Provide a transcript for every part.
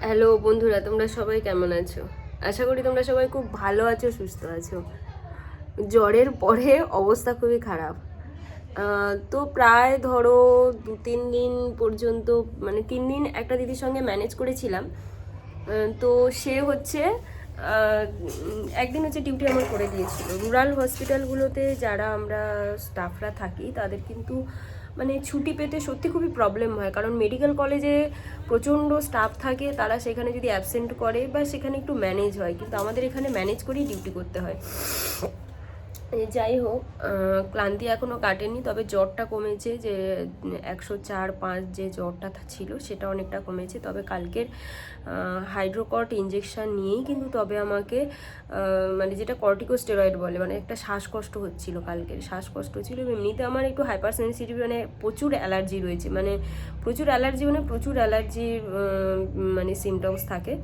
Hello বন্ধুরা, তোমরা সবাই কেমন আছো? আশা করি তোমরা সবাই খুব ভালো আছো, সুস্থ আছো। জ্বরের পরে অবস্থা খুবই খারাপ। তো প্রায় ধরো 2-3 দিন পর্যন্ত, মানে 3 দিন একটা দিদির সঙ্গে ম্যানেজ করেছিলাম। তো সে হচ্ছে একদিন হচ্ছে ডিউটি আমার করে দিয়েছিল। রুরাল হসপিটালগুলোতে যারা আমরা স্টাফরা থাকি তাদের কিন্তু মানে ছুটি পেতে সত্যি খুবই প্রবলেম হয়, কারণ মেডিকেল কলেজে প্রচণ্ড স্টাফ থাকে, তারা সেখানে যদি অ্যাবসেন্ট করে বা সেখানে একটু ম্যানেজ হয়, কিন্তু আমাদের এখানে ম্যানেজ করেই ডিউটি করতে হয়। যাই হোক, ক্লান্তি এখনও কাটেনি, তবে জ্বরটা কমেছে। যে 104.5 যে জ্বরটা ছিল সেটা অনেকটা কমেছে। তবে কালকের হাইড্রোকর্ট ইঞ্জেকশন নিয়েই কিন্তু তবে আমাকে মানে যেটা কর্টিকোস্টেরয়েড বলে, মানে একটা শ্বাসকষ্ট হচ্ছিল, কালকের শ্বাসকষ্ট ছিল। এমনিতে আমার একটু হাইপার সেন্সিটিভ, মানে প্রচুর অ্যালার্জি রয়েছে, মানে প্রচুর অ্যালার্জির মানে সিমটমস থাকে।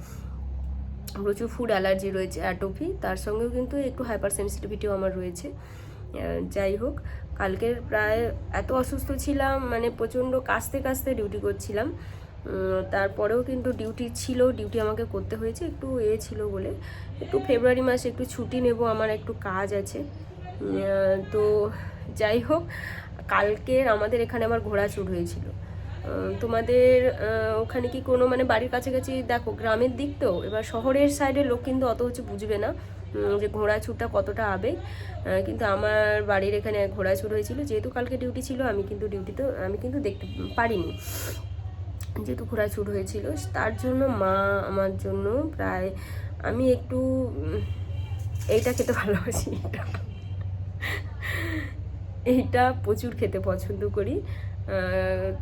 প্রচুর ফুড অ্যালার্জি রয়েছে, অ্যাটোপি, তার সঙ্গেও কিন্তু একটু হাইপার সেন্সিটিভিটিও আমার রয়েছে। যাই হোক, কালকের প্রায় এত অসুস্থ ছিলাম, মানে প্রচণ্ড কাস্তে কাস্তে ডিউটি করছিলাম। তারপরেও কিন্তু ডিউটি আমাকে করতে হয়েছে, একটু ছিল বলে। একটু ফেব্রুয়ারি মাসে একটু ছুটি নেব, আমার একটু কাজ আছে। তো যাই হোক, কালকের আমাদের এখানে আমার ঘোড়াচুর হয়েছিল। তোমাদের ওখানে কি কোনো, মানে বাড়ির কাছাকাছি, দেখো গ্রামের দিক তো, এবার শহরের সাইডের লোক কিন্তু অত হচ্ছে বুঝবে না যে ঘোড়াছুটটা কতটা আবেগ। কিন্তু আমার বাড়ির এখানে ঘোড়াছুট হয়েছিল। যেহেতু কালকে ডিউটি ছিল, আমি কিন্তু দেখতে পারিনি, যেহেতু ঘোড়াছুট হয়েছিল। তার জন্য মা আমার জন্য প্রায়, আমি একটু এইটা খেতে ভালোবাসি, এইটা প্রচুর খেতে পছন্দ করি।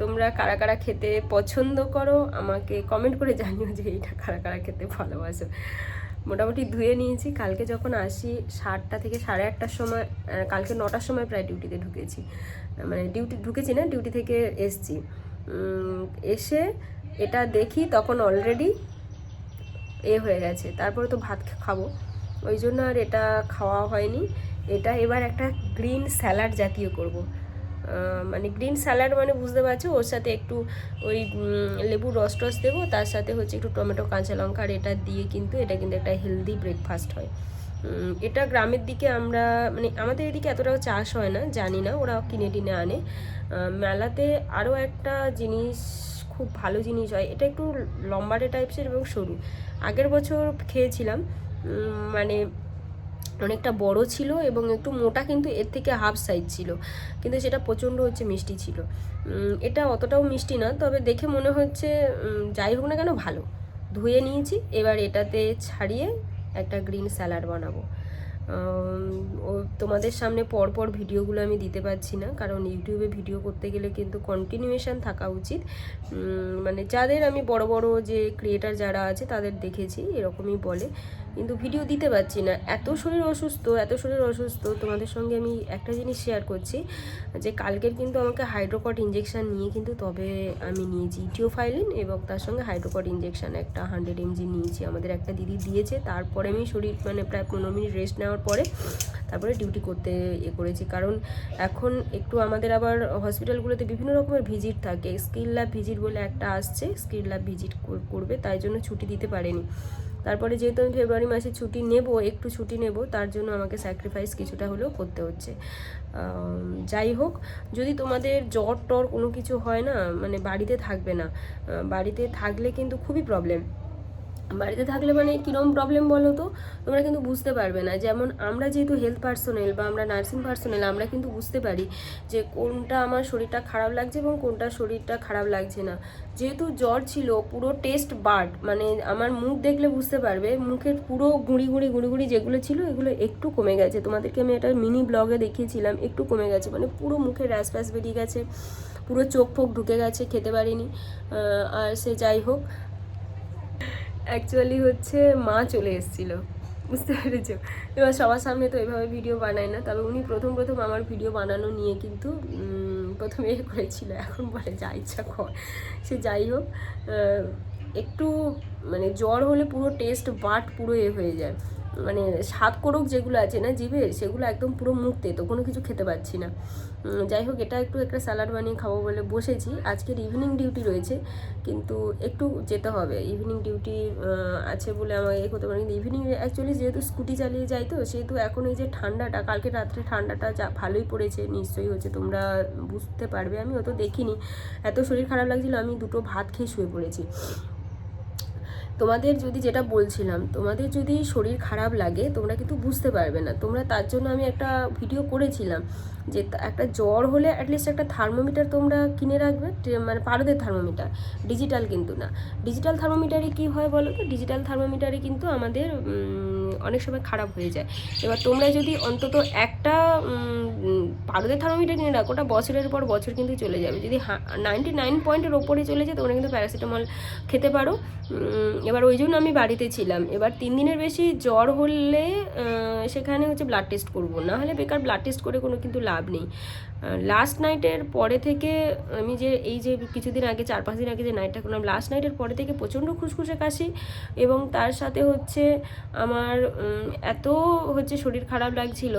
তোমরা কারা কারা খেতে পছন্দ করো আমাকে কমেন্ট করে জানিও যে এইটা কারা কারা খেতে ভালোবাসো। মোটামুটি ধুয়ে নিয়েছি। কালকে যখন আসি 7টা থেকে 8:30টার সময়, কালকে 9টার সময় প্রায় ডিউটিতে ঢুকেছি, মানে ডিউটি থেকে এসছি। এসে এটা দেখি তখন অলরেডি হয়ে গেছে। তারপরে তো ভাত খাবো, ওই জন্য আর এটা খাওয়া হয়নি। এটা এবার একটা গ্রিন স্যালাড জাতীয় করব। মানে গ্রিন স্যালাড মানে বুঝতে পারছো, ওর সাথে একটু ওই লেবুর রস দেবো, তার সাথে হচ্ছে একটু টমেটো, কাঁচা লঙ্কা, আর এটা দিয়ে কিন্তু এটা কিন্তু একটা হেলদি ব্রেকফাস্ট হয়। এটা গ্রামের দিকে আমরা, মানে আমাদের এদিকে এতটাও চাষ হয় না, জানি না, ওরা কিনে টিনে আনে। মেলাতে আরও একটা জিনিস, খুব ভালো জিনিস হয়, এটা একটু লম্বাটে টাইপসের এবং সরু। আগের বছর খেয়েছিলাম, মানে অনেকটা বড় ছিল এবং একটু মোটা, কিন্তু এর থেকে হাফ সাইজ ছিল, কিন্তু সেটা প্রচণ্ড হচ্ছে মিষ্টি ছিল। এটা অতটাও মিষ্টি না, তবে দেখে মনে হচ্ছে যাই হোক না কেন ভালো। ধুয়ে নিয়েছি, এবার এটাতে ছাড়িয়ে একটা গ্রিন স্যালাড বানাবো। ও তোমাদের সামনে পরপর ভিডিওগুলো আমি দিতে পারছি না, কারণ ইউটিউবে ভিডিও করতে গেলে কিন্তু কন্টিনিউয়েশন থাকা উচিত। মানে যাদের আমি বড় বড় যে ক্রিয়েটার যারা আছে তাদের দেখেছি এরকমই বলে, কিন্তু ভিডিও দিতে পারছি না, এত শরীর অসুস্থ। তোমাদের সঙ্গে আমি একটা জিনিস শেয়ার করছি, যে কালকের কিন্তু আমাকে হাইড্রোকট ইঞ্জেকশান নিয়ে কিন্তু তবে আমি নিয়েছি ইটিওফাইলিন, এবং তার সঙ্গে হাইড্রোকট ইঞ্জেকশান একটা 100 mg নিয়েছি, আমাদের একটা দিদি দিয়েছে। তারপরে আমি শরীর, মানে প্রায় 15 মিনিট রেস্ট নেওয়ার পরে তারপরে ডিউটি করতে করেছি, কারণ এখন একটু আমাদের আবার হসপিটালগুলোতে বিভিন্ন রকমের ভিজিট থাকে। স্কিল ল্যাব ভিজিট বলে একটা আসছে, স্কিল ল্যাব ভিজিট করবে, তাই জন্য ছুটি দিতে পারেনি। তারপরে যেহেতু আমি ফেব্রুয়ারি মাসে একটু ছুটি নেব, তার জন্য আমাকে স্যাক্রিফাইস কিছুটা হলেও করতে হচ্ছে। যাই হোক, যদি তোমাদের জ্বর টর কোনো কিছু হয় না, মানে বাড়িতে থাকবে না। বাড়িতে থাকলে কিন্তু খুবই প্রবলেম। বাড়িতে থাকলে মানে কীরকম প্রবলেম বলো তো, তোমরা কিন্তু বুঝতে পারবে না। যেমন আমরা যেহেতু হেলথ পার্সোনেল বা আমরা নার্সিং পার্সোনেল, আমরা কিন্তু বুঝতে পারি যে কোনটা আমার শরীরটা খারাপ লাগছে এবং কোনটা শরীরটা খারাপ লাগছে না। যেহেতু জ্বর ছিল, পুরো টেস্ট বাড, মানে আমার মুখ দেখলে বুঝতে পারবে, মুখের পুরো গুঁড়ি যেগুলো ছিল এগুলো একটু কমে গেছে। তোমাদেরকে আমি একটা মিনি ব্লগে দেখিয়েছিলাম, একটু কমে গেছে, মানে পুরো মুখে র্যাশ ফ্যাশ বেরিয়ে গেছে, পুরো চোখ ফোক ঢুকে গেছে, খেতে পারিনি। আর সে যাই হোক, অ্যাকচুয়ালি হচ্ছে মা চলে এসেছিলো, বুঝতে পেরেছো। এবার সবার সামনে তো এভাবে ভিডিও বানায় না, তবে উনি প্রথম আমার ভিডিও বানানো নিয়ে কিন্তু প্রথমে করেছিল, এখন বলে যা ইচ্ছা কর। সে যাই হোক, একটু মানে জ্বর হলে পুরো টেস্ট বাট পুরো হয়ে যায়। মানে স্বাদ করক যেগুলো আছে না জিভে, সেগুলো একদম পুরো মুক্তে, তো কোনো কিছু খেতে পাচ্ছি না। যাই হোক, এটা একটু একটা স্যালাড বানিয়ে খাবো বলে বসেছি। আজকের ইভিনিং ডিউটি রয়েছে, কিন্তু একটু যেতে হবে। ইভিনিং ডিউটি আছে বলে আমাকে এ করতে পারি, কিন্তু ইভিনিং অ্যাকচুয়ালি যেহেতু স্কুটি চালিয়ে যাই, তো সেহেতু এখন এই যে ঠান্ডাটা, কালকে রাত্রে ঠান্ডাটা যা ভালোই পড়েছে, নিশ্চয়ই হচ্ছে, তোমরা বুঝতে পারবে। আমি অত দেখিনি, এত শরীর খারাপ লাগছিল, আমি দুটো ভাত খেয়ে শুয়ে পড়েছি। তোমাদের যদি, যেটা বলছিলাম, তোমাদের যদি শরীর খারাপ লাগে তোমরা কিন্তু বুঝতে পারবে না। তোমরা, তার জন্য আমি একটা ভিডিও করেছিলাম যে একটা জ্বর হলে অ্যাটলিস্ট একটা থার্মোমিটার তোমরা কিনে রাখবে, মানে পারদের থার্মোমিটার, ডিজিটাল কিন্তু না। ডিজিটাল থার্মোমিটারে কি হয় বলো তো, ডিজিটাল থার্মোমিটারে কিন্তু আমাদের অনেক সময় খারাপ হয়ে যায়। এবার তোমরা যদি অন্তত একটা পারদের থার্মোমিটার কিনে রাখো, ওটা বছরের পর বছর কিন্তু চলে যাবে। যদি 99 পয়েন্টের ওপরে চলে যায়, তোমরা কিন্তু প্যারাসিটামল খেতে পারো। এবার ওই জন্য আমি বাড়িতে ছিলাম। এবার 3 দিনের বেশি জ্বর হলে সেখানে হচ্ছে ব্লাড টেস্ট করবো, না হলে বেকার ব্লাড টেস্ট করে কোনো কিন্তু লাভ নেই। লাস্ট নাইটের পরে থেকে আমি যে এই যে কিছুদিন আগে, 4-5 দিন আগে যে নাইটটা করলাম, লাস্ট নাইটের পরে থেকে প্রচণ্ড খুসখুসে কাশি, এবং তার সাথে হচ্ছে আমার এত হচ্ছে শরীর খারাপ লাগছিল।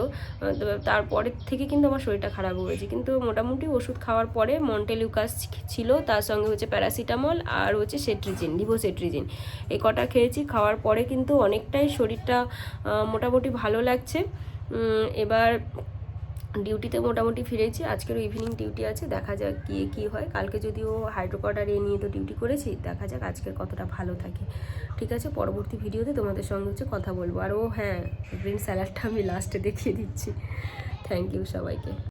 তারপরে থেকে কিন্তু আমার শরীরটা খারাপ হয়েছে, কিন্তু মোটামুটি ওষুধ খাওয়ার পরে মন্টেলিউকাস ছিল, তার সঙ্গে হচ্ছে প্যারাসিটামল আর হচ্ছে সেট্রিজিন, লিভোসেট্রিজিন, এই কটা খেয়েছি। খাওয়ার পরে কিন্তু অনেকটাই শরীরটা মোটামুটি ভালো লাগছে। এবার ডিউটিতে মোটামুটি ফিরেছি, আজকেরও ইভিনিং ডিউটি আছে, দেখা যাক কী হয়। কালকে যদিও হাইড্রোকোয়াটার নিয়ে তো ডিউটি করেছি, দেখা যাক আজকের কতটা ভালো থাকে। ঠিক আছে, পরবর্তী ভিডিওতে তোমাদের সঙ্গে হচ্ছে কথা বলবো। আর হ্যাঁ, গ্রিন স্যালাডটা আমি লাস্টে দেখিয়ে দিচ্ছি। থ্যাংক ইউ সবাইকে।